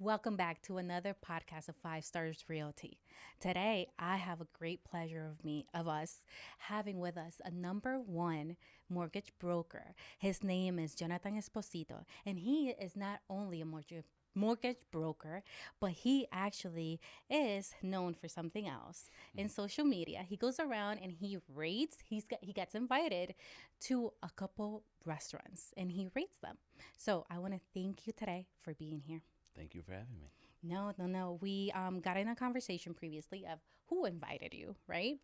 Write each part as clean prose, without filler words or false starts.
Welcome back to another podcast of Five Stars Realty. Today, I have a great pleasure of us having with us a number one mortgage broker. His name is Jonathan Esposito, and he is not only a mortgage broker, but he actually is known for something else in social media. He goes around and he rates. He gets invited to a couple restaurants and he rates them. So I want to thank you today for being here. Thank you for having me. No. We got in a conversation previously of who invited you, right?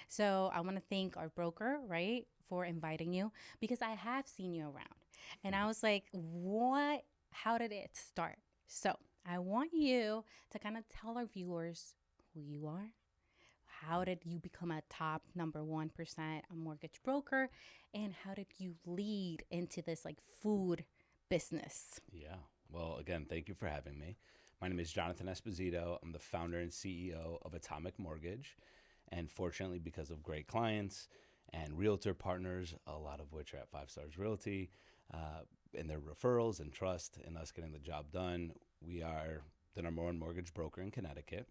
So I want to thank our broker, right, for inviting you because I have seen you around. And I was like, what? How did it start? So I want you to kind of tell our viewers who you are. How did you become a top number 1% a mortgage broker? And how did you lead into this like food business? Yeah. Well, again, thank you for having me. My name is Jonathan Esposito. I'm the founder and CEO of Atomic Mortgage. And fortunately, because of great clients and realtor partners, a lot of which are at Five Stars Realty, and their referrals and trust in us getting the job done, we are the number one mortgage broker in Connecticut.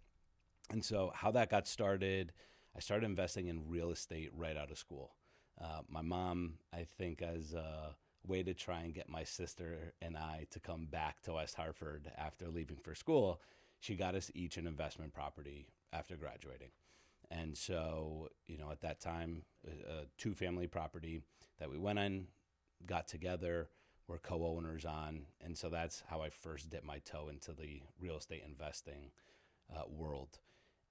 And so how that got started, I started investing in real estate right out of school. My mom, I think as a way to try and get my sister and I to come back to West Hartford after leaving for school, she got us each an investment property after graduating. And so, at that time, a two-family property that we went in, got together, we're co-owners on. And so that's how I first dipped my toe into the real estate investing world.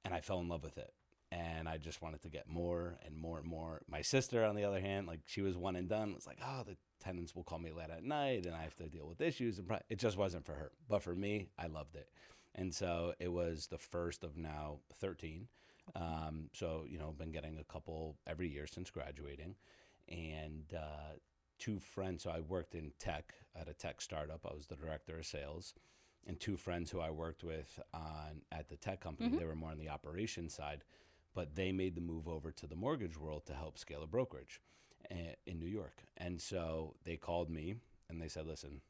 And I fell in love with it. And I just wanted to get more and more and more. My sister, on the other hand, like she was one and done. It was like, the tenants will call me late at night and I have to deal with issues. And it just wasn't for her. But for me, I loved it. And so it was the first of now 13. So, been getting a couple every year since graduating. And two friends, so I worked in tech at a tech startup. I was the director of sales. And two friends who I worked with at the tech company, they were more on the operations side. But they made the move over to the mortgage world to help scale a brokerage in New York. And so they called me and they said, listen,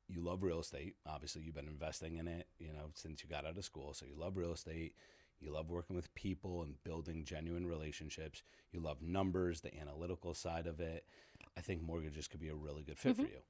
you love real estate. Obviously, you've been investing in it, since you got out of school. So you love real estate. You love working with people and building genuine relationships. You love numbers, the analytical side of it. I think mortgages could be a really good fit for you.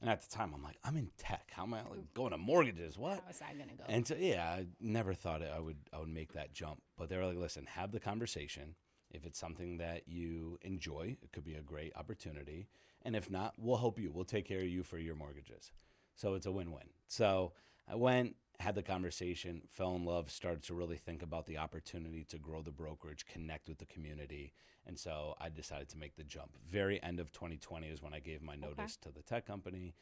And at the time, I'm like, I'm in tech. How am I going to mortgages? What? How is that going to go? And so, I never thought I would make that jump. But they were like, listen, have the conversation. If it's something that you enjoy, it could be a great opportunity. And if not, we'll help you. We'll take care of you for your mortgages. So it's a win-win. So I went, had the conversation, fell in love, started to really think about the opportunity to grow the brokerage, connect with the community. And so I decided to make the jump. Very end of 2020 is when I gave my notice to the tech company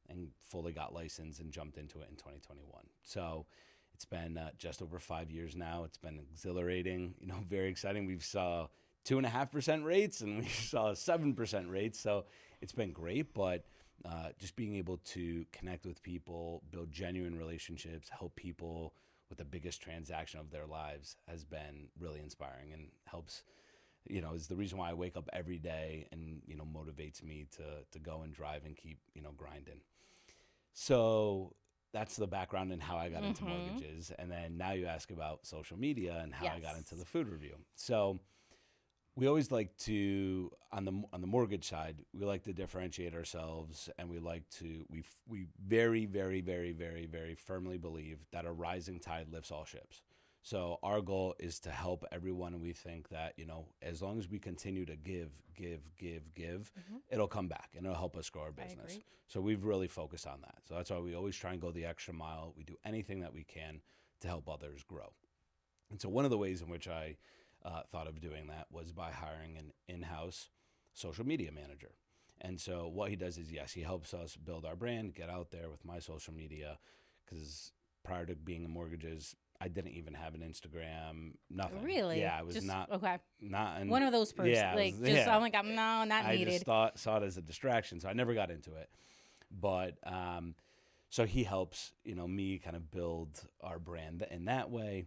and fully got licensed and jumped into it in 2021. So it's been just over 5 years now. It's been exhilarating, very exciting. We saw 2.5% rates and we saw 7% rates. So it's been great, but just being able to connect with people, build genuine relationships, help people with the biggest transaction of their lives has been really inspiring and helps, is the reason why I wake up every day and, motivates me to go and drive and keep, grinding. So that's the background and how I got into mortgages. And then now you ask about social media and how I got into the food review. So we always like to, on the mortgage side, we like to differentiate ourselves, and we very, very, very, very, very firmly believe that a rising tide lifts all ships. So our goal is to help everyone. We think that, as long as we continue to give, it'll come back and it'll help us grow our business. So we've really focused on that. So that's why we always try and go the extra mile. We do anything that we can to help others grow. And so one of the ways in which I thought of doing that was by hiring an in-house social media manager. And so what he does is, he helps us build our brand, get out there with my social media, because prior to being in mortgages, I didn't even have an Instagram, nothing. Really? Yeah, I was not one of those persons. Yeah, I'm like, no, not needed. I just saw it as a distraction, so I never got into it. But so he helps, me kind of build our brand in that way.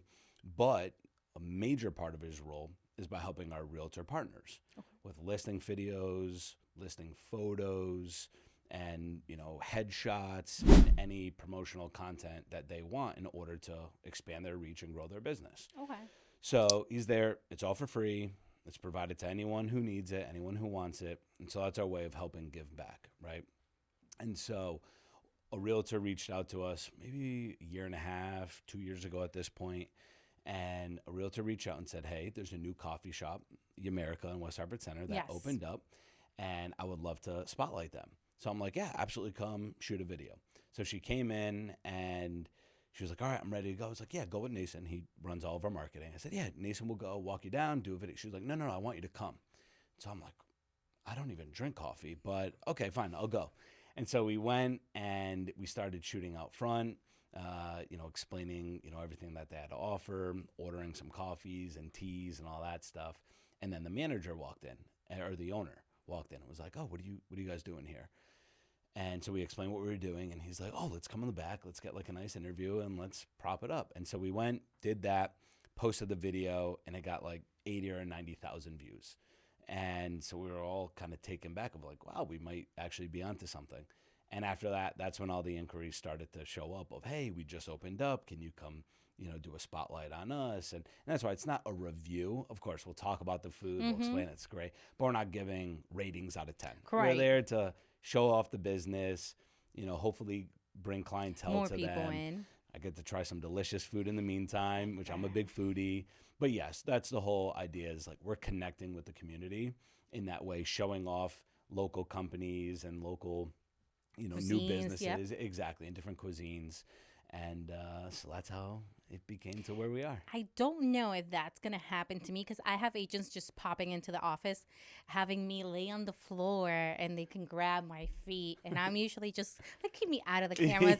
But a major part of his role is by helping our realtor partners with listing videos, listing photos, and, headshots and any promotional content that they want in order to expand their reach and grow their business. Okay. So he's there. It's all for free. It's provided to anyone who needs it, anyone who wants it. And so that's our way of helping give back, right? And so a realtor reached out to us maybe a year and a half, 2 years ago at this point. And a realtor reached out and said, hey, there's a new coffee shop, America in West Hartford Center, that opened up, and I would love to spotlight them. So I'm like, yeah, absolutely, come shoot a video. So she came in and she was like, all right, I'm ready to go. I was like, yeah, go with Nason. He runs all of our marketing. I said, yeah, Nason will go walk you down, do a video. She was like, no, I want you to come. So I'm like, I don't even drink coffee, but okay, fine, I'll go. And so we went and we started shooting out front, explaining, everything that they had to offer, ordering some coffees and teas and all that stuff. And then the manager walked in, or the owner walked in and was like, oh, what are you guys doing here? And so we explained what we were doing, and he's like, oh, let's come in the back. Let's get like a nice interview and let's prop it up. And so we went, did that, posted the video, and it got like 80 or 90,000 views. And so we were all kind of taken back of like, wow, we might actually be onto something. And after that, that's when all the inquiries started to show up of, hey, we just opened up. Can you come, do a spotlight on us? And that's why it's not a review. Of course, we'll talk about the food. We'll explain it's great. But we're not giving ratings out of 10. Correct. We're there to show off the business, hopefully bring clientele More to people them. in. I get to try some delicious food in the meantime, which I'm a big foodie. But yes, that's the whole idea, is like we're connecting with the community in that way, showing off local companies and local, Cuisines, new businesses, exactly, and different cuisines. And so that's how it became to where we are. I don't know if that's going to happen to me, because I have agents just popping into the office, having me lay on the floor, and they can grab my feet. And I'm usually just like, keep me out of the cameras.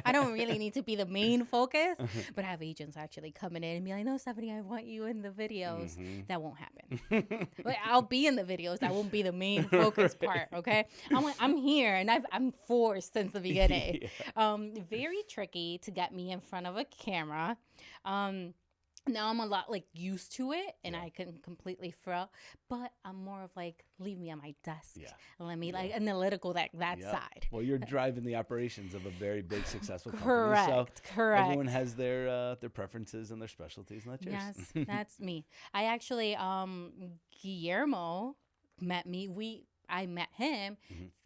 I don't really need to be the main focus, but I have agents actually coming in and be like, no, Stephanie, I want you in the videos. That won't happen. But I'll be in the videos. That won't be the main focus part. Okay. I'm here, and I'm forced since the beginning. Very tricky to get me in front of a camera. Now I'm a lot like used to it, and I can completely throw, but I'm more of like, leave me at my desk. Let me like analytical that side. Well, you're driving the operations of a very big, successful company. Correct. Everyone has their preferences and their specialties, not yours. Yes, that's me. I actually, Guillermo met me. I met him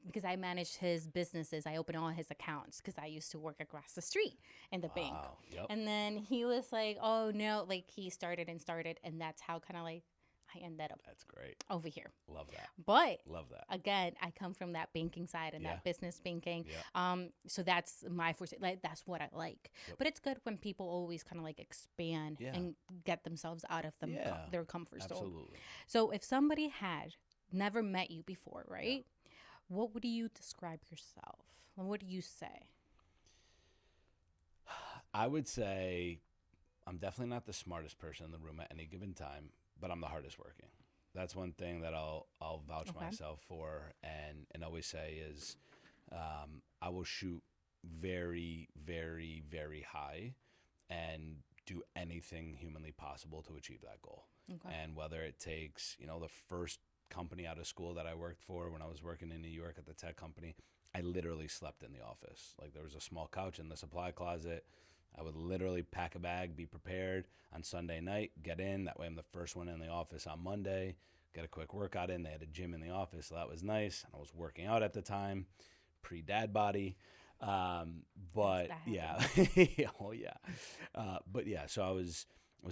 because I managed his businesses. I opened all his accounts because I used to work across the street in the bank. Yep. And then he was like, oh, no, like he started. And that's how kind of like I ended up That's great. over here. Love that. But Love that. again, I come from that banking side and that business banking. Yeah. So that's my forte. Like, that's what I like. But it's good when people always kind of like expand and get themselves out of their comfort zone. Absolutely. So if somebody had never met you before, right? What would you describe yourself? What do you say? I would say I'm definitely not the smartest person in the room at any given time, but I'm the hardest working. That's one thing that I'll vouch myself for and always say is I will shoot very, very, very high and do anything humanly possible to achieve that goal. Okay. And whether it takes, the first company out of school that I worked for, when I was working in New York at the tech company, I literally slept in the office. Like, there was a small couch in the supply closet. I would literally pack a bag, be prepared on Sunday night, get in. That way I'm the first one in the office on Monday, get a quick workout in. They had a gym in the office, so that was nice. And I was working out at the time, pre-dad body. But yeah, oh yeah. But yeah, so I was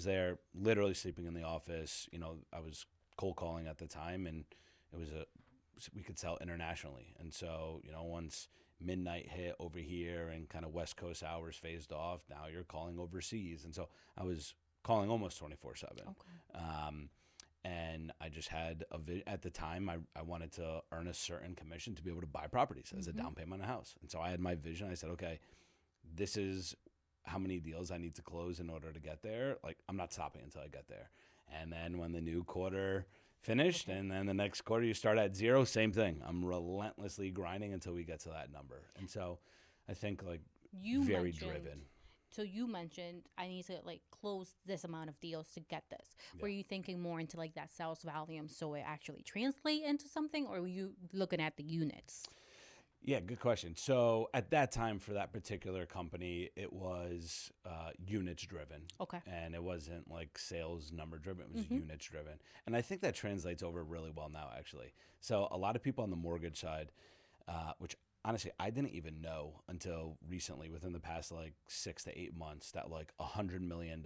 there literally sleeping in the office. I was cold calling at the time, and we could sell internationally. And so, once midnight hit over here and kind of West Coast hours phased off, now you're calling overseas. And so I was calling almost 24/7. Okay. And I just had at the time, I wanted to earn a certain commission to be able to buy properties as a down payment on a house. And so I had my vision. I said, okay, this is how many deals I need to close in order to get there. Like, I'm not stopping until I get there. And then when the new quarter finished, and then the next quarter you start at zero, same thing. I'm relentlessly grinding until we get to that number. And so I think very driven. So you mentioned I need to like close this amount of deals to get this. Yeah. Were you thinking more into like that sales volume so it actually translate into something, or were you looking at the units? Yeah, good question. So at that time for that particular company, it was units driven. Okay. And it wasn't like sales number driven. It was units driven. And I think that translates over really well now, actually. So a lot of people on the mortgage side, which honestly, I didn't even know until recently, within the past like 6 to 8 months, that like $100 million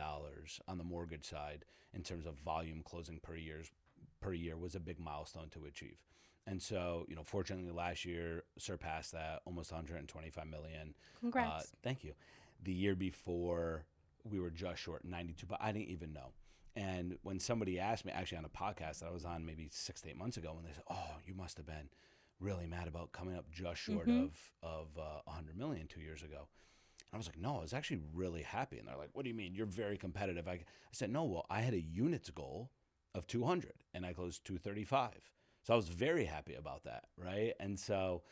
on the mortgage side in terms of volume closing per year was a big milestone to achieve. And so, fortunately last year surpassed that, almost 125 million. Congrats. Thank you. The year before we were just short 92, but I didn't even know. And when somebody asked me, actually on a podcast that I was on maybe 6 to 8 months ago, when they said, "Oh, you must have been really mad about coming up just short of 100 million 2 years ago." And I was like, "No, I was actually really happy." And they're like, "What do you mean? You're very competitive." I said, "No, well, I had a units goal of 200 and I closed 235. So I was very happy about that, right?" And so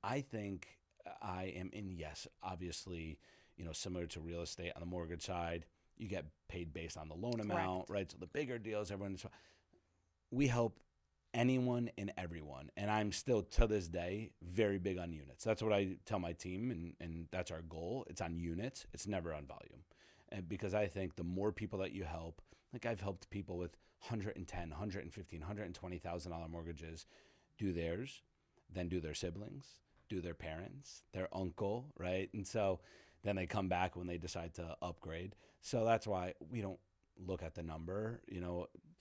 I think I am in, yes, obviously, similar to real estate on the mortgage side, you get paid based on the loan amount, right? So the bigger deals, we help anyone and everyone. And I'm still, to this day, very big on units. That's what I tell my team, and that's our goal. It's on units. It's never on volume. And because I think the more people that you help, like I've helped people with $110,000, $115,000, $120,000 mortgages do theirs, then do their siblings, do their parents, their uncle, right? And so then they come back when they decide to upgrade. So that's why we don't look at the number,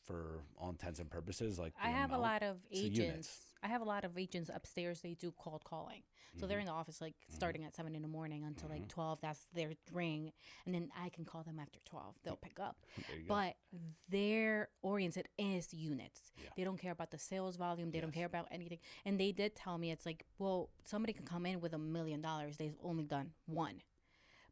for all intents and purposes. Like I have a lot of agents. I have a lot of agents upstairs. They do cold calling. So they're in the office like starting at 7 in the morning until like 12. That's their ring. And then I can call them after 12. They'll pick up. But their oriented is units. Yeah. They don't care about the sales volume. They don't care about anything. And they did tell me, it's like, well, somebody can come in with $1 million. They've only done one.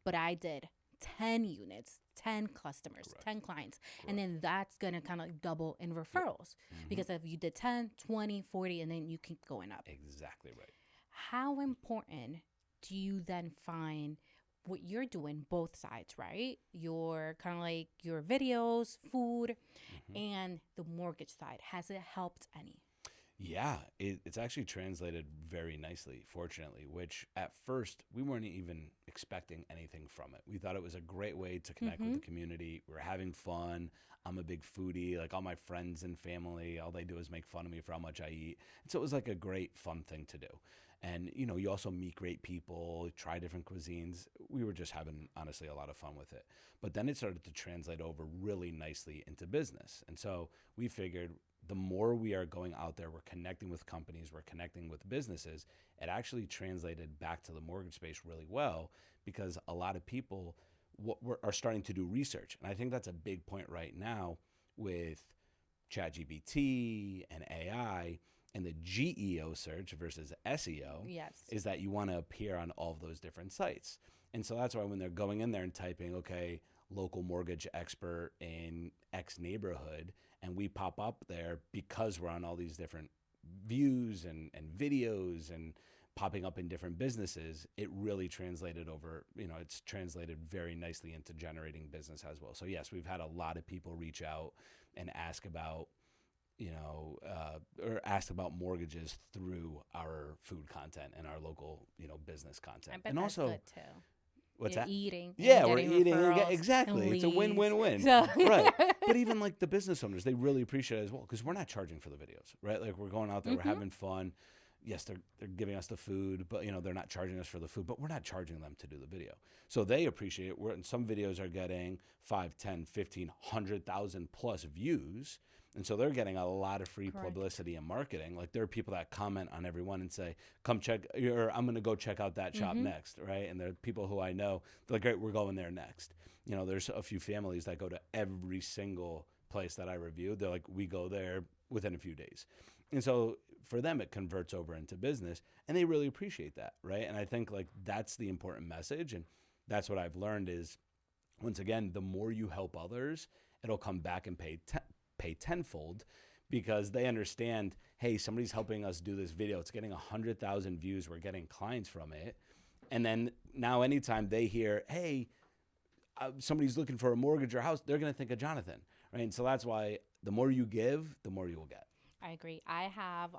But I did 10 units, 10 customers, correct, 10 clients. Correct. And then that's going to kind of double in referrals. Because if you did 10, 20, 40, and then you keep going up. Exactly right. How important do you then find what you're doing, both sides, right? Your kind of like your videos, food, and the mortgage side. Has it helped any? Yeah, it's actually translated very nicely, fortunately, which at first we weren't even expecting anything from it. We thought it was a great way to connect with the community. We were having fun. I'm a big foodie. Like all my friends and family, all they do is make fun of me for how much I eat. And so it was like a great fun thing to do. And, you also meet great people, try different cuisines. We were just having, honestly, a lot of fun with it. But then it started to translate over really nicely into business. And so we figured the more we are going out there, we're connecting with companies, we're connecting with businesses, it actually translated back to the mortgage space really well because a lot of people are starting to do research. And I think that's a big point right now with ChatGPT and AI. And the GEO search versus SEO is that you want to appear on all of those different sites. And so that's why when they're going in there and typing, okay, local mortgage expert in X neighborhood, and we pop up there because we're on all these different views and videos and popping up in different businesses, it really translated over, it's translated very nicely into generating business as well. So yes, we've had a lot of people reach out and ask about or asked about mortgages through our food content and our local, business content. I bet and that's also, good too. what's You're that? eating. Yeah, we're eating. Exactly. It's a win-win-win. So. Right. But even like the business owners, they really appreciate it as well because we're not charging for the videos, right? Like we're going out there, we're having fun. Yes, they're giving us the food, but they're not charging us for the food, but we're not charging them to do the video. So they appreciate it. And some videos are getting 5, 10, 15, 100,000 plus views. And so they're getting a lot of free publicity and marketing. Like there are people that comment on every one and say, come check, or I'm going to go check out that shop next, right? And there are people who I know, they're like, great, we're going there next. There's a few families that go to every single place that I review. They're like, we go there within a few days. And so for them, it converts over into business and they really appreciate that, right? And I think like that's the important message. And that's what I've learned is, once again, the more you help others, it'll come back and pay tenfold because they understand, hey, somebody's helping us do this video. It's getting 100,000 views. We're getting clients from it. And then now anytime they hear, hey, somebody's looking for a mortgage or house, they're going to think of Jonathan, right? And so that's why the more you give, the more you will get. I agree. I have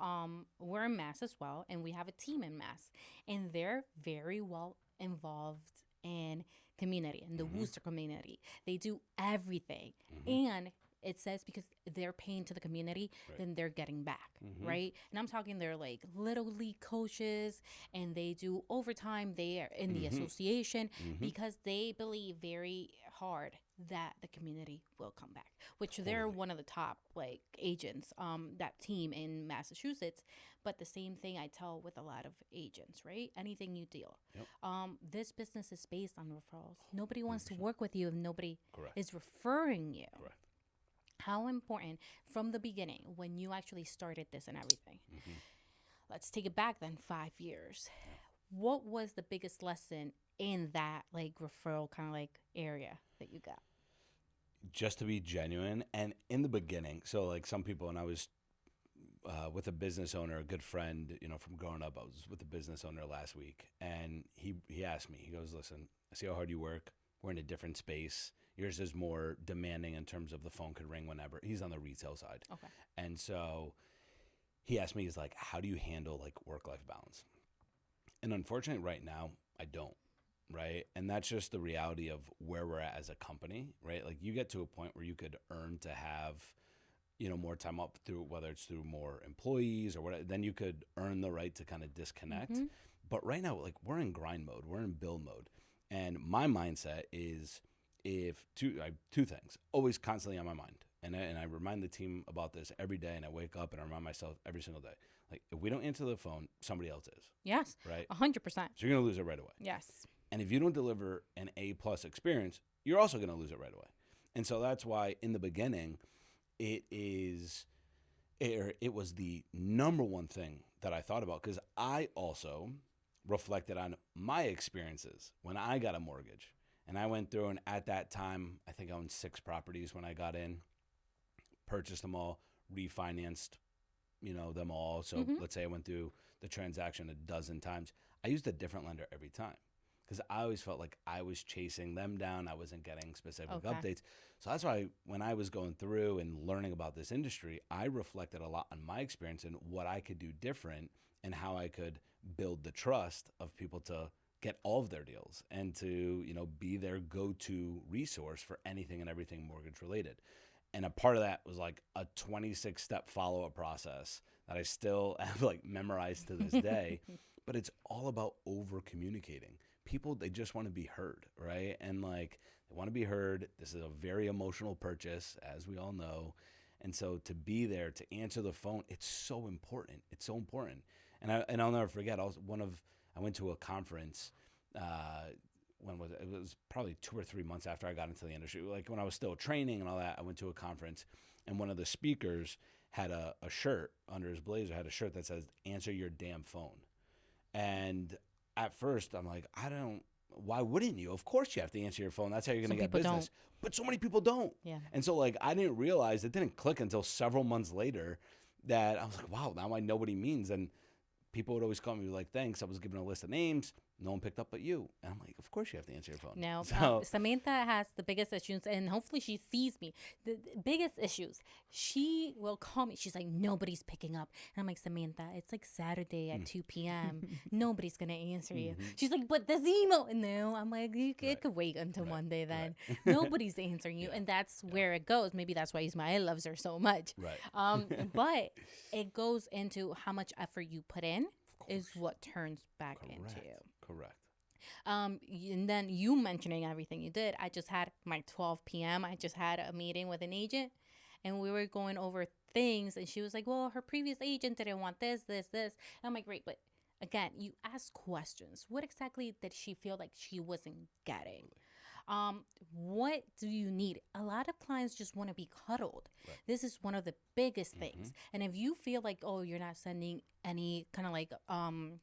we're in Mass as well, and we have a team in Mass, and they're very well involved in community, in the Worcester community. They do everything, and it says because they're paying to the community, then they're getting back, right? And I'm talking they're like little league coaches, and they do overtime there in the association because they believe very hard that the community will come back, which they're one of the top like agents, that team in Massachusetts. But the same thing I tell with a lot of agents, right? Anything you deal. This business is based on referrals. Nobody wants to work with you if nobody is referring you. Correct. How important from the beginning when you actually started this and everything. Let's take it back then 5 years. What was the biggest lesson in that like referral kind of like area that you got? Just to be genuine, and in the beginning, so like some people, and I was with a business owner, a good friend, from growing up. I was with a business owner last week, and he asked me, he goes, listen, I see how hard you work. We're in a different space. Yours is more demanding in terms of the phone could ring whenever. He's on the retail side. Okay. And so he asked me, he's like, how do you handle like work-life balance? And unfortunately right now, I don't, right? And that's just the reality of where we're at as a company, right? Like you get to a point where you could earn to have, more time up through, whether it's through more employees or whatever, then you could earn the right to kind of disconnect. But right now, like we're in grind mode, we're in build mode. And my mindset is I have two things always constantly on my mind. And I remind the team about this every day, and I wake up and I remind myself every single day. Like if we don't answer the phone, somebody else is. Yes. Right? 100%. So you're going to lose it right away. Yes. And if you don't deliver an A+ experience, you're also going to lose it right away. And so that's why in the beginning, it was the number one thing that I thought about, because I also reflected on my experiences when I got a mortgage. And I went through, and at that time, I think I owned 6 properties when I got in, purchased them all, refinanced, them all. So let's say I went through the transaction a dozen times. I used a different lender every time because I always felt like I was chasing them down. I wasn't getting specific updates. So that's why when I was going through and learning about this industry, I reflected a lot on my experience and what I could do different and how I could build the trust of people to get all of their deals and to, be their go-to resource for anything and everything mortgage related. And a part of that was like a 26-step follow-up process that I still have like memorized to this day. But it's all about over-communicating. People, they just want to be heard, right? And like they want to be heard. This is a very emotional purchase, as we all know. And so to be there, to answer the phone, it's so important. It's so important. And I'll never forget, I went to a conference, when was it? It was probably 2 or 3 months after I got into the industry. Like when I was still training and all that, I went to a conference, and one of the speakers had a shirt under his blazer, had a shirt that says, "Answer your damn phone." And at first I'm like, why wouldn't you? Of course you have to answer your phone. That's how you're going to get business. Don't. But so many people don't. Yeah. And so like, I didn't realize, it didn't click until several months later that I was like, wow, now I know what he means. And people would always call me like, thanks. I was given a list of names. No one picked up but you. And I'm like, of course you have to answer your phone. Now, So, Samantha has the biggest issues, and hopefully she sees me. The biggest issues, she will call me. She's like, nobody's picking up. And I'm like, Samantha, it's like Saturday at 2 p.m. Nobody's going to answer you. She's like, but this email. No, I'm like, it could wait until Monday then. Nobody's answering you. And that's where it goes. Maybe that's why Ismael loves her so much. Right. But it goes into how much effort you put in is what turns back into. Correct. And then you mentioning everything you did. I just had my 12 p.m. I just had a meeting with an agent, and we were going over things, and she was like, well, her previous agent didn't want this. And I'm like, great. But again, you ask questions. What exactly did she feel like she wasn't getting? What do you need? A lot of clients just want to be cuddled. Right. This is one of the biggest things. And if you feel like, oh, you're not sending any kind of like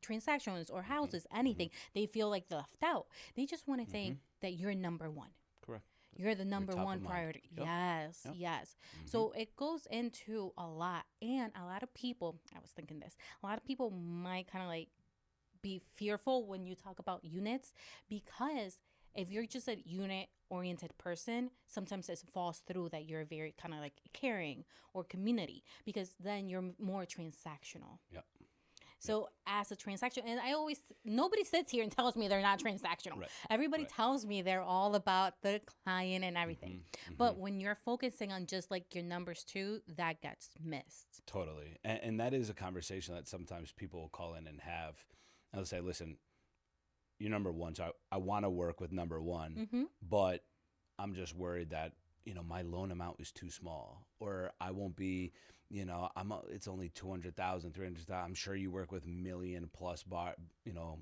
transactions or houses, anything, they feel like left out. They just want to think that you're number one. Correct. You're the number one priority. Yep. Yes. So it goes into a lot. And a lot of people, I was thinking this, a lot of people might kind of like be fearful when you talk about units, because if you're just a unit-oriented person, sometimes it falls through that you're very kind of like caring or community, because then you're more transactional. Yep. So as a transaction, and nobody sits here and tells me they're not transactional. Right. Everybody tells me they're all about the client and everything. But when you're focusing on just like your numbers too, that gets missed. Totally. And that is a conversation that sometimes people will call in and have. And they'll say, listen, you're number one, so I want to work with number one, but I'm just worried that, my loan amount is too small, or I won't be, it's only 200,000, 300,000. I'm sure you work with million plus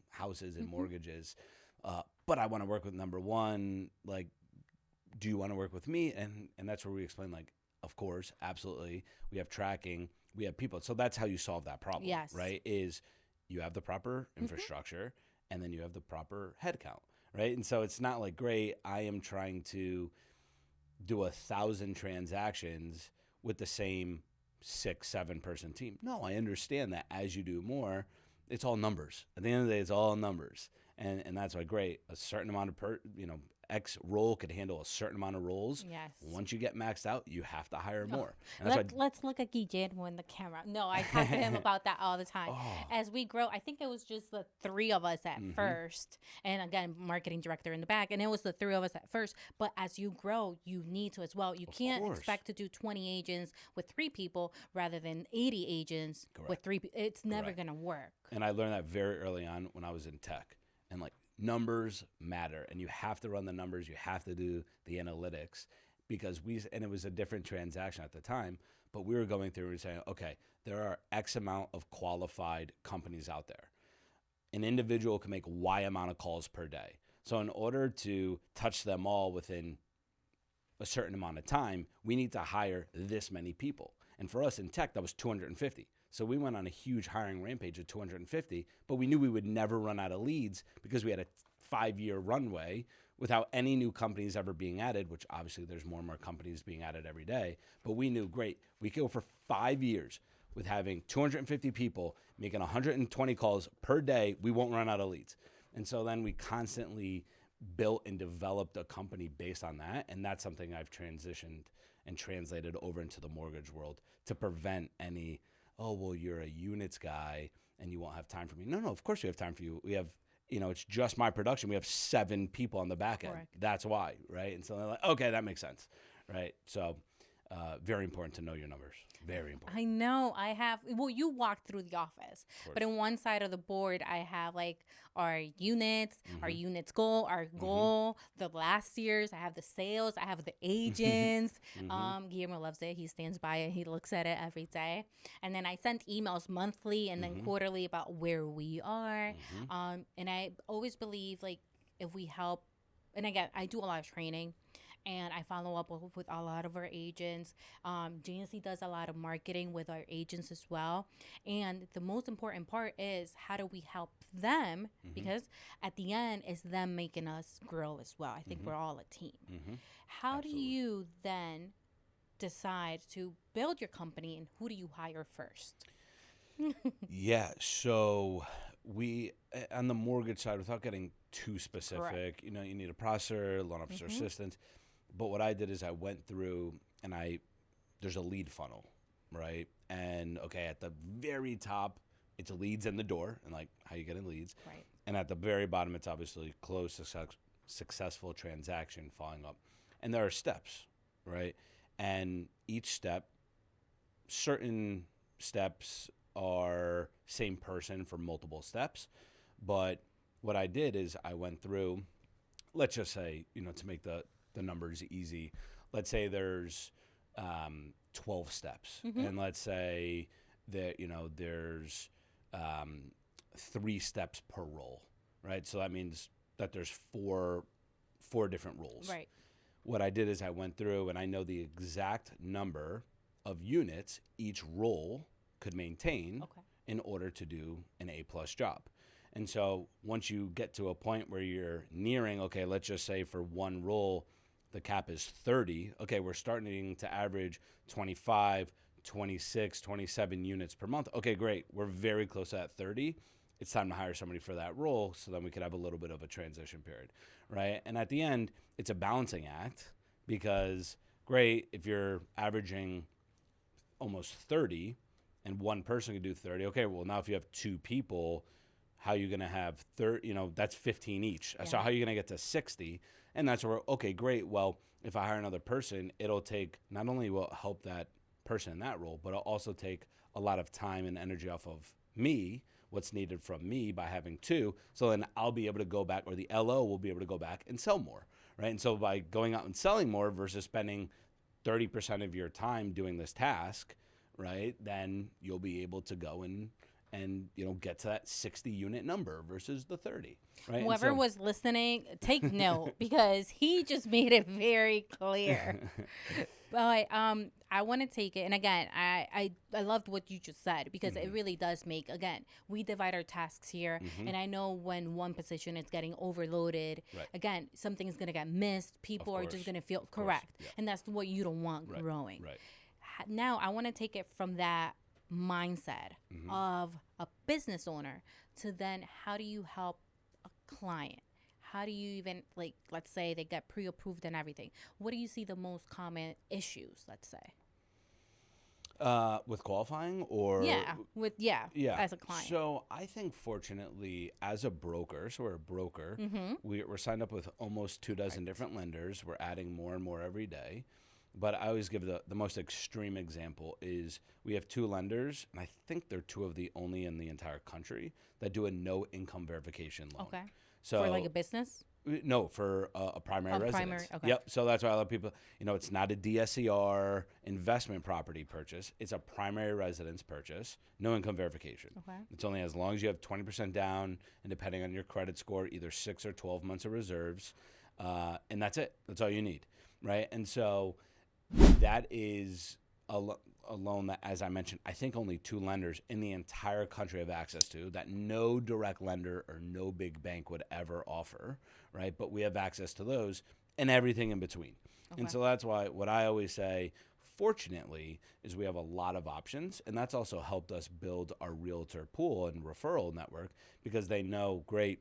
houses and mortgages, but I want to work with number one. Like, do you want to work with me? And that's where we explain, like, of course, absolutely. We have tracking, we have people. So that's how you solve that problem, yes. right? Is you have the proper infrastructure, and then you have the proper headcount, right? And so it's not like, great, I am trying to do 1,000 transactions with the same 6-7 person team. No, I understand that as you do more, it's all numbers. At the end of the day, it's all numbers. And that's why, great, a certain amount of X role could handle a certain amount of roles. Yes. Once you get maxed out, you have to hire more. And Let's look at Guillermo in the camera. No, I talk to him about that all the time. As we grow, I think it was just the three of us at first. And again, marketing director in the back. And it was the three of us at first. But as you grow, you need to as well. You can't expect to do 20 agents with 3 people rather than 80 agents with 3 people. It's never going to work. And I learned that very early on when I was in tech. And like, numbers matter, and you have to run the numbers. You have to do the analytics, because and it was a different transaction at the time, but we were going through and saying, okay, there are X amount of qualified companies out there. An individual can make Y amount of calls per day. So in order to touch them all within a certain amount of time, we need to hire this many people. And for us in tech, that was 250. So we went on a huge hiring rampage of 250, but we knew we would never run out of leads because we had a 5-year runway without any new companies ever being added, which obviously there's more and more companies being added every day. But we knew, great, we could go for 5 years with having 250 people making 120 calls per day. We won't run out of leads. And so then we constantly built and developed a company based on that. And that's something I've transitioned and translated over into the mortgage world to prevent any, oh, well, you're a units guy and you won't have time for me. No, of course we have time for you. We have, it's just my production. We have 7 people on the back end. Correct. That's why, right? And so they're like, okay, that makes sense, right? So very important to know your numbers. Very important. I know. I have, well, you walked through the office, but in one side of the board, I have like our units, our units goal, our goal, the last year's, I have the sales, I have the agents. Guillermo loves it. He stands by it. He looks at it every day. And then I sent emails monthly and then quarterly about where we are. And I always believe, like, if we help, and again, I do a lot of training. And I follow up with a lot of our agents. JNC does a lot of marketing with our agents as well. And the most important part is, how do we help them? Because at the end, it's them making us grow as well. I think we're all a team. How do you then decide to build your company, and who do you hire first? Yeah, so we, on the mortgage side, without getting too specific, you need a processor, loan officer assistant. But what I did is I went through and there's a lead funnel, right? And okay, at the very top, it's leads in the door and like how you get in leads. Right. And at the very bottom, it's obviously closed successful transaction following up. And there are steps, right? And each step, certain steps are same person for multiple steps. But what I did is I went through, let's just say, to make the numbers easy, let's say there's 12 steps, and let's say that there's 3 steps per role, right? So that means that there's four different roles. Right. What I did is I went through and I know the exact number of units each role could maintain in order to do an A+ job. And so once you get to a point where you're nearing, okay, let's just say for one role, the cap is 30. Okay, we're starting to average 25, 26, 27 units per month. Okay, great. We're very close to that 30. it's time to hire somebody for that role, so then we could have a little bit of a transition period, right? And at the end, it's a balancing act, because great, if you're averaging almost 30 and one person can do 30, okay, well, now if you have two people, how are you going to have 30, that's 15 each. Yeah. So how are you going to get to 60? And that's where, okay, great. Well, if I hire another person, it'll take, not only will it help that person in that role, but it'll also take a lot of time and energy off of me, what's needed from me by having two. So then I'll be able to go back, or the LO will be able to go back and sell more, right? And so by going out and selling more versus spending 30% of your time doing this task, right, then you'll be able to go and get to that 60 unit number versus the 30, right? Whoever was listening, take note, because he just made it very clear. But I want to take it, and again, I loved what you just said, because it really does make, again, we divide our tasks here, and I know when one position is getting overloaded, again, something's going to get missed, people are just going to feel correct, and that's what you don't want growing. Right. Now, I want to take it from that mindset of a business owner to then how do you help a client? How do you even, like, let's say they get pre-approved and everything. What do you see the most common issues, let's say? With qualifying, or? Yeah, as a client. So I think, fortunately, as a broker, so we're a broker, we're signed up with almost 24 different lenders. We're adding more and more every day. But I always give the most extreme example is we have two lenders, and I think they're two of the only in the entire country that do a no income verification loan. Okay. So for like a business? No, for a primary residence. Okay. Yep. So that's why a lot of people, it's not a DSCR investment property purchase. It's a primary residence purchase, no income verification. Okay. It's only as long as you have 20% down, and depending on your credit score, either 6 or 12 months of reserves, and that's it. That's all you need, right? And so that is a loan that, as I mentioned, I think only two lenders in the entire country have access to, that no direct lender or no big bank would ever offer, right? But we have access to those and everything in between. Okay. And so that's why what I always say, fortunately, is we have a lot of options, and that's also helped us build our realtor pool and referral network, because they know, great,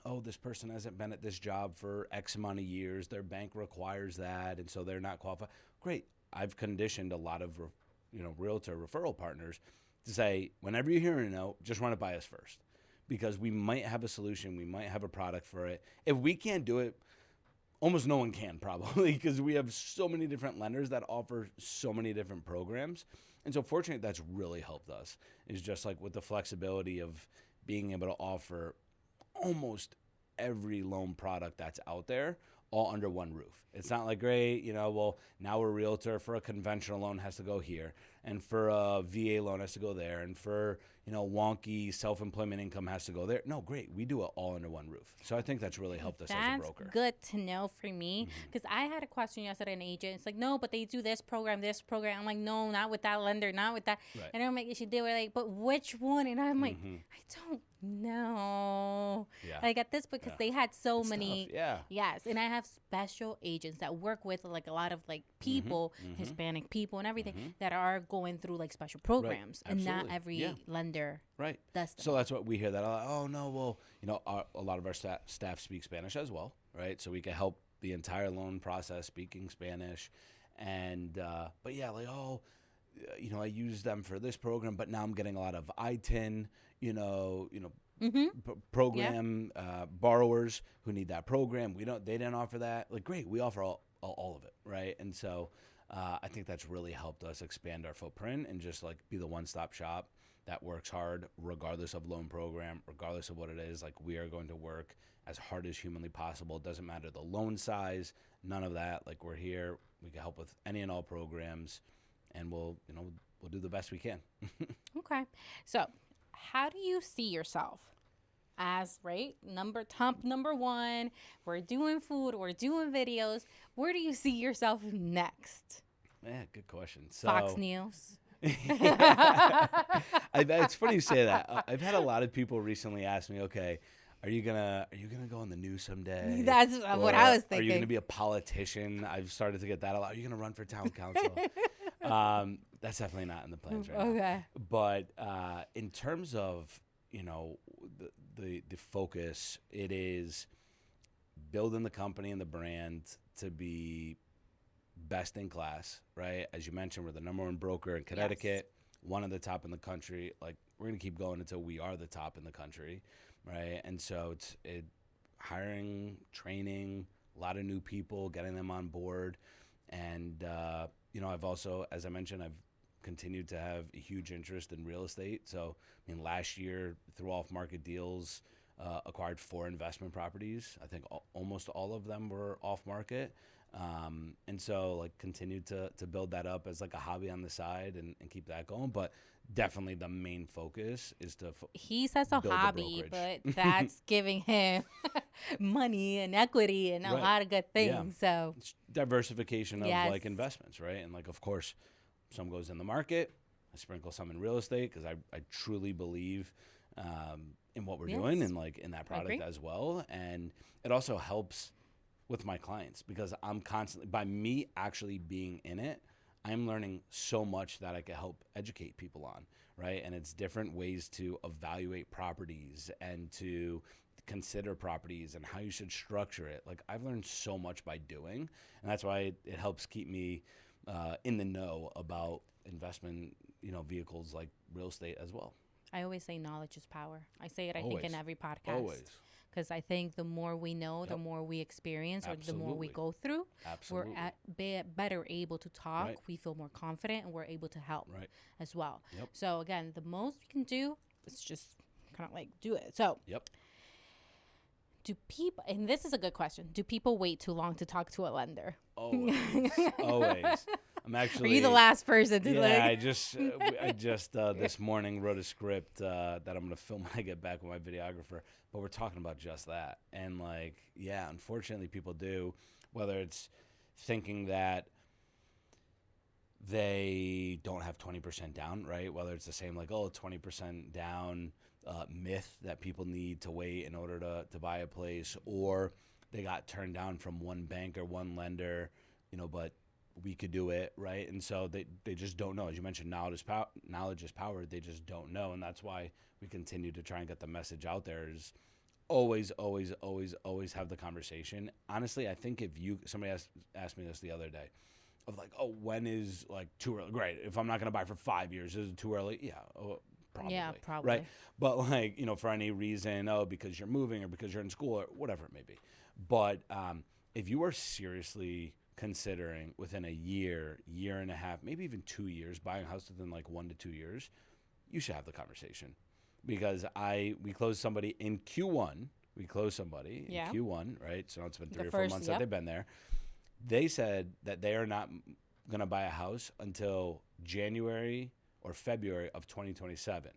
oh, this person hasn't been at this job for X amount of years. Their bank requires that, and so they're not qualified. Great. I've conditioned a lot of, realtor referral partners to say, whenever you hear a no, just run it by us first, because we might have a solution. We might have a product for it. If we can't do it, almost no one can, probably, because we have so many different lenders that offer so many different programs. And so fortunately, that's really helped us, is just like with the flexibility of being able to offer almost every loan product that's out there all under one roof. It's not like, great, well, now a realtor for a conventional loan has to go here, and for a VA loan has to go there, and for, wonky self-employment income has to go there. No, great. We do it all under one roof. So I think that's really helped us as a broker. That's good to know for me, because I had a question yesterday, an agent. It's like, no, but they do this program. I'm like, no, not with that lender, not with that. Right. And I'm like, you should do it. Like, but which one? And I'm like, I don't know. Yeah. Like at this, because they had so many. Tough. Yeah. Yes. And I have special agents that work with like a lot of like people, Hispanic people and everything that are going through like special programs. Right. And not every lender does that. So that's what we hear, that, oh, no, well, a lot of our staff speak Spanish as well, right? So we can help the entire loan process speaking Spanish. And, but yeah, like, I use them for this program, but now I'm getting a lot of ITIN, program borrowers who need that program. They didn't offer that. Like, great, we offer all of it, right? And so I think that's really helped us expand our footprint and just like be the one-stop shop that works hard regardless of loan program, regardless of what it is. Like, we are going to work as hard as humanly possible. It doesn't matter the loan size, none of that. Like, we're here, we can help with any and all programs, and we'll do the best we can. Okay. So how do you see yourself as, top number one? We're doing food, we're doing videos. Where do you see yourself next? Yeah, good question. Fox News. It's funny you say that. I've had a lot of people recently ask me, okay, are you gonna go on the news someday? That's what I was thinking. Are you gonna be a politician? I've started to get that a lot. Are you gonna run for town council? That's definitely not in the plans right now. Okay. But in terms of you know, the focus, it is building the company and the brand to be best in class, right? As you mentioned, we're the number one broker in Connecticut, one of the top in the country. Like, we're going to keep going until we are the top in the country, right? And so it's hiring, training, a lot of new people, getting them on board. And, you know, I've also, as I mentioned, I've continued to have a huge interest in real estate. So, I mean, last year, through off-market deals, acquired 4 investment properties. I think almost all of them were off-market. And so, like, continued to build that up as, like, a hobby on the side and keep that going. But definitely the main focus is to he says a hobby, but that's giving him money and equity and a lot of good things. So it's diversification of like investments, right? And like, of course, some goes in the market. I sprinkle some in real estate because I truly believe in what we're doing and like in that product as well. And it also helps with my clients because I'm constantly, by me actually being in it, I'm learning so much that I can help educate people on, right? And it's different ways to evaluate properties and to consider properties and how you should structure it. Like, I've learned so much by doing, and that's why it helps keep me in the know about investment, you know, vehicles like real estate as well. I always say knowledge is power. I say it, I think, in every podcast. Always. Because I think the more we know, the more we experience, or the more we go through, we're better able to talk. We feel more confident, and we're able to help as well. So, again, the most we can do is just kind of like do it. So, do people, and this is a good question, do people wait too long to talk to a lender? Always. Always. I'm actually. Are you the last person to I just this morning wrote a script that I'm going to film when I get back with my videographer. But we're talking about just that. And like, yeah, unfortunately people do, whether it's thinking that they don't have 20% down, right? Whether it's the same, like, 20% down myth that people need to wait in order to buy a place, or they got turned down from one bank or one lender, you know, but we could do it, right? And so they just don't know. As you mentioned, knowledge is power. They just don't know, and that's why we continue to try and get the message out there. Is always have the conversation. Honestly, I think if somebody asked me this the other day, of like, when is like too early? Great. If I'm not going to buy for 5 years, is it too early? Yeah, probably. Yeah, probably. Right. But like, you know, for any reason, because you're moving or because you're in school or whatever it may be. But if you are seriously considering within a year and a half, maybe even 2 years, buying a house within like 1 to 2 years, you should have the conversation. Because we closed somebody in Q1. We closed somebody in Q1, right? So it's been 3 or 4 months that they've been there. They said that they are not going to buy a house until January or February of 2027.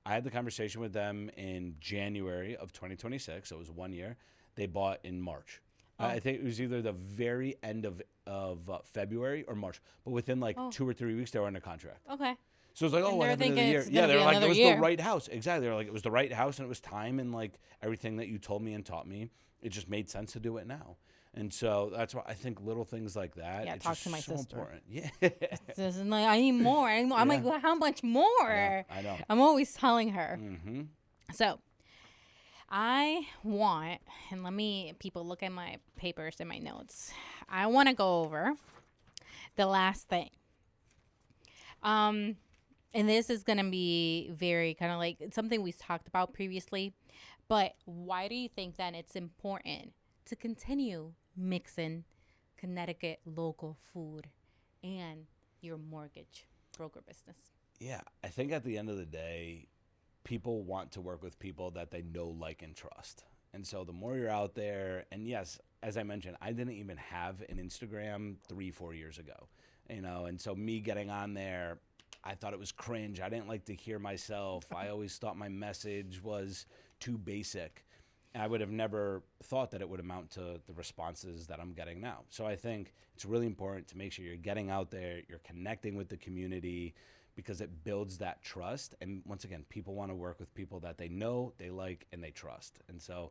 I had the conversation with them in January of 2026. So it was 1 year. They bought in March. I think it was either the very end of February or March. But within like 2 or 3 weeks, they were under contract. Okay. So it's like, what happened to the year? Yeah, they were like, it was the right house. Exactly. They were like, it was the right house, and it was time, and like everything that you told me and taught me, it just made sense to do it now. And so that's why I think little things like that. Yeah, it's talk just to my so sister. Important. Yeah. This is like, I need more. I'm like, well, how much more? I know. I'm always telling her. Mm-hmm. So I want, and people look at my papers and my notes. I want to go over the last thing. And this is going to be very kind of like something we've talked about previously, but why do you think that it's important to continue mixing Connecticut local food and your mortgage broker business? Yeah, I think at the end of the day, people want to work with people that they know, like, and trust. And so the more you're out there, and yes, as I mentioned, I didn't even have an Instagram 3-4 years ago, you know, and so me getting on there, I thought it was cringe. I didn't like to hear myself. I always thought my message was too basic. I would have never thought that it would amount to the responses that I'm getting now. So I think it's really important to make sure you're getting out there, you're connecting with the community, because it builds that trust. And once again, people want to work with people that they know, they like, and they trust. And so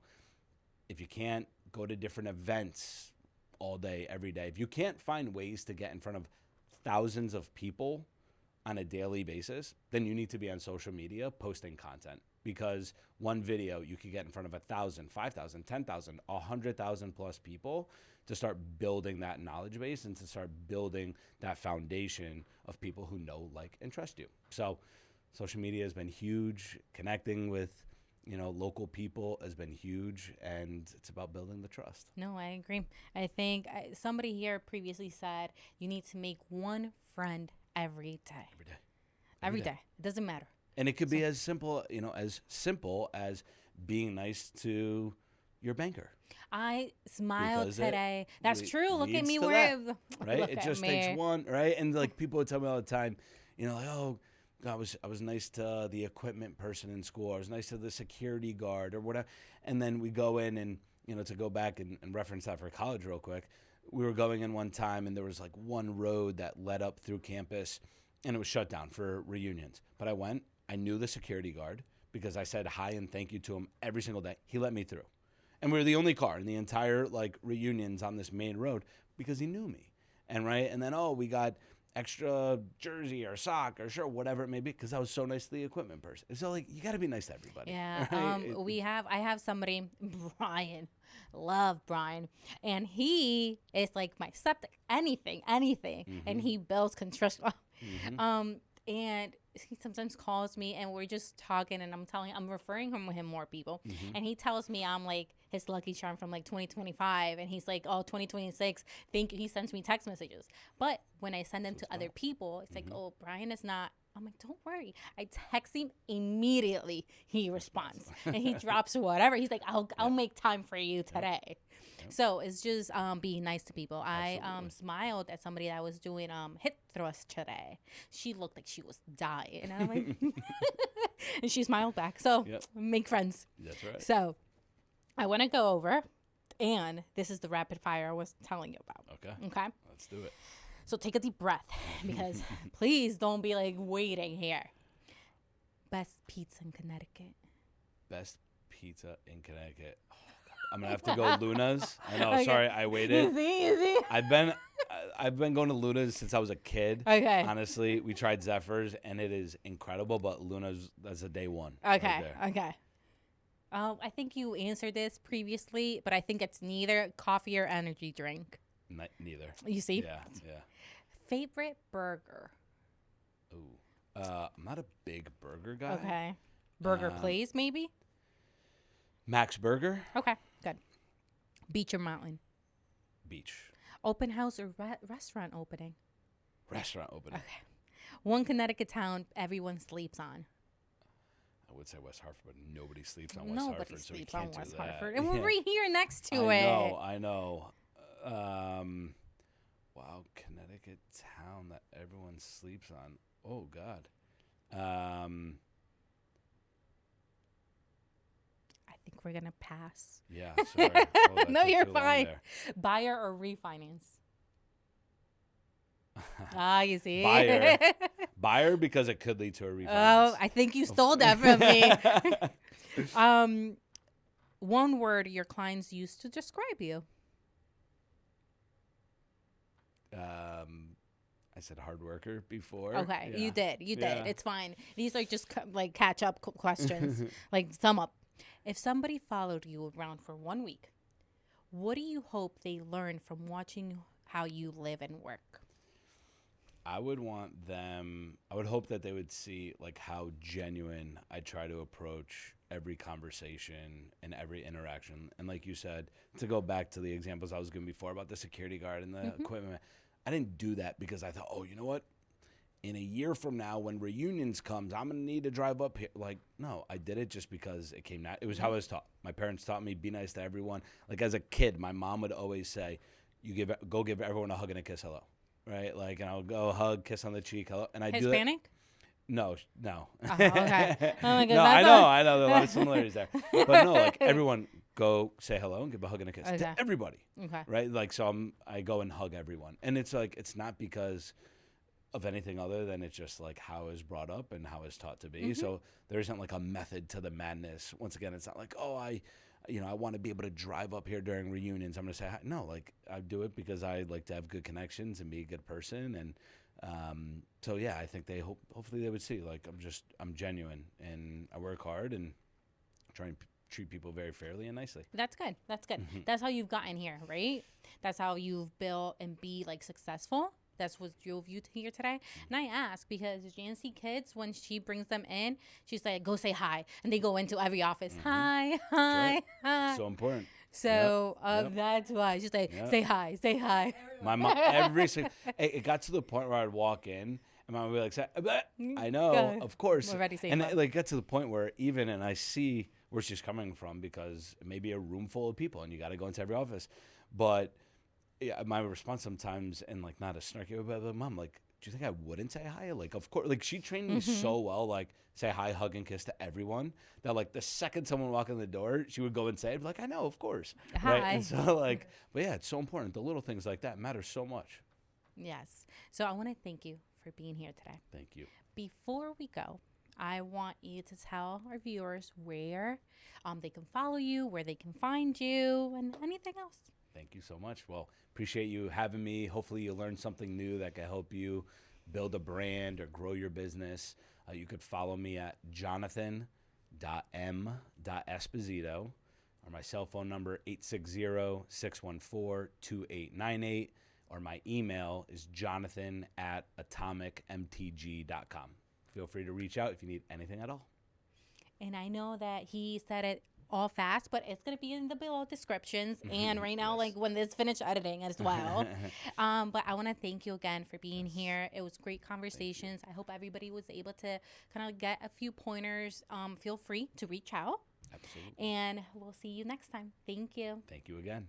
if you can't go to different events all day, every day, if you can't find ways to get in front of thousands of people on a daily basis, then you need to be on social media posting content, because one video you could get in front of 1,000, 5,000, 10,000, 100,000 plus people to start building that knowledge base and to start building that foundation of people who know, like, and trust you. So social media has been huge. Connecting with, local people has been huge, and it's about building the trust. No, I agree. I think somebody here previously said you need to make one friend every day. Every day. It doesn't matter. And it could be as simple as being nice to your banker. I smiled today. That's true. Look at me. Right? It just takes one, right? And like, people would tell me all the time, like, oh, I was nice to the equipment person in school. I was nice to the security guard or whatever. And then we go in and, to go back and reference that for college real quick, we were going in one time and there was like one road that led up through campus and it was shut down for reunions. But I knew the security guard because I said hi and thank you to him every single day. He let me through. And we were the only car in the entire like reunions on this main road because he knew me. And then, we got extra jersey or sock or shirt, whatever it may be, because I was so nice to the equipment person. So like, you got to be nice to everybody. Yeah. Right? I have somebody, Brian, love Brian, and he is like my septic, anything, and he builds construction. And he sometimes calls me and we're just talking and I'm referring him more people. And he tells me I'm like his lucky charm from like 2025. And he's like, oh, 2026. Thank you. He sends me text messages. But when I send them to other people, it's like, oh, Brian is not. I'm like, don't worry. I text him immediately. He responds and he drops whatever. He's like, I'll make time for you today. So it's just being nice to people. I smiled at somebody that was doing hip thrust today. She looked like she was dying. And I'm like, and she smiled back. So make friends. That's right. So I want to go over, and this is the rapid fire I was telling you about. Okay. Let's do it. So take a deep breath because please don't be like waiting here. Best pizza in Connecticut. Best pizza in Connecticut. I'm gonna have to go Luna's. I know. Okay. Sorry, I waited. Easy. I've been going to Luna's since I was a kid. Okay. Honestly, we tried Zephyr's and it is incredible, but Luna's, that's a day one. Okay. Right okay. I think you answered this previously, but I think it's neither coffee or energy drink. Neither. You see? Yeah. Favorite burger. Ooh. I'm not a big burger guy. Okay. Burger place, maybe? Max Burger. Okay, good. Beach or mountain? Beach. Open house or restaurant opening? Restaurant opening. Okay. One Connecticut town everyone sleeps on. I would say West Hartford, but nobody sleeps on West Hartford. Nobody sleeps so on West Hartford. And we're right here next to it. I know. Wow, Connecticut town that everyone sleeps on. Oh, God. I think we're going to pass. Yeah, sorry. No, you're fine. Buyer or refinance? You see? Buyer because it could lead to a refinance. Oh, I think you stole that from me. One word your clients use to describe you. I said hard worker before. Okay, yeah. You did. Yeah. It's fine. These are just like catch up questions, like sum up. If somebody followed you around for 1 week, what do you hope they learn from watching how you live and work? I would hope that they would see like how genuine I try to approach every conversation and every interaction. And like you said, to go back to the examples I was giving before about the security guard and the equipment, I didn't do that because I thought, oh, you know what? In a year from now, when reunions comes, I'm going to need to drive up here. Like, no, I did it just because it came out. It was how I was taught. My parents taught me, be nice to everyone. Like as a kid, my mom would always say, go give everyone a hug and a kiss, hello. Right? Like, and I'll go hug, kiss on the cheek, hello. And I do that. Hispanic? No. Oh, okay. Oh my God, no, I know. There are a lot of similarities there. But no, like everyone go say hello and give a hug and a kiss to everybody. Okay. Right? Like, so I go and hug everyone. And it's like, it's not because of anything other than it's just like how is brought up and how is taught to be. So there isn't like a method to the madness. Once again, it's not like, oh, I want to be able to drive up here during reunions. I'm going to say hi. No, like I do it because I like to have good connections and be a good person. And So yeah, I think hopefully they would see, like, I'm genuine and I work hard and try and treat people very fairly and nicely. That's good. That's good. That's how you've gotten here, right? That's how you've built and be like successful. That's what drove you here today. And I ask because Jancy kids, when she brings them in, she's like, go say hi. And they go into every office. Hi, hi, hi. So important. So that's why she's like, say hi, say hi. My mom, it got to the point where I'd walk in and my mom would be like, I know, of course. We're ready to say and hi. it got to the point where and I see where she's coming from, because it may be a room full of people and you got to go into every office. But yeah, my response sometimes, and like not a snarky, but Mom, like, do you think I wouldn't say hi? Like, of course, like she trained me so well, like say hi, hug, and kiss to everyone, that like the second someone walked in the door, she would go and say it. I'd be like, I know, of course. Hi. Right? And so like, but yeah, it's so important. The little things like that matter so much. Yes. So I want to thank you for being here today. Thank you. Before we go, I want you to tell our viewers where they can follow you, where they can find you, and anything else. Thank you so much. Well, appreciate you having me. Hopefully you learned something new that can help you build a brand or grow your business. You could follow me at jonathan.m.esposito, or my cell phone number 860-614-2898, or my email is jonathan@atomicmtg.com. Feel free to reach out if you need anything at all. And I know that he said it all fast, but it's going to be in the below descriptions and right now, like when it's finished editing as well. But I want to thank you again for being here. It was great conversations. I hope everybody was able to kind of get a few pointers. Feel free to reach out. Absolutely. And we'll see you next time. Thank you. Thank you again.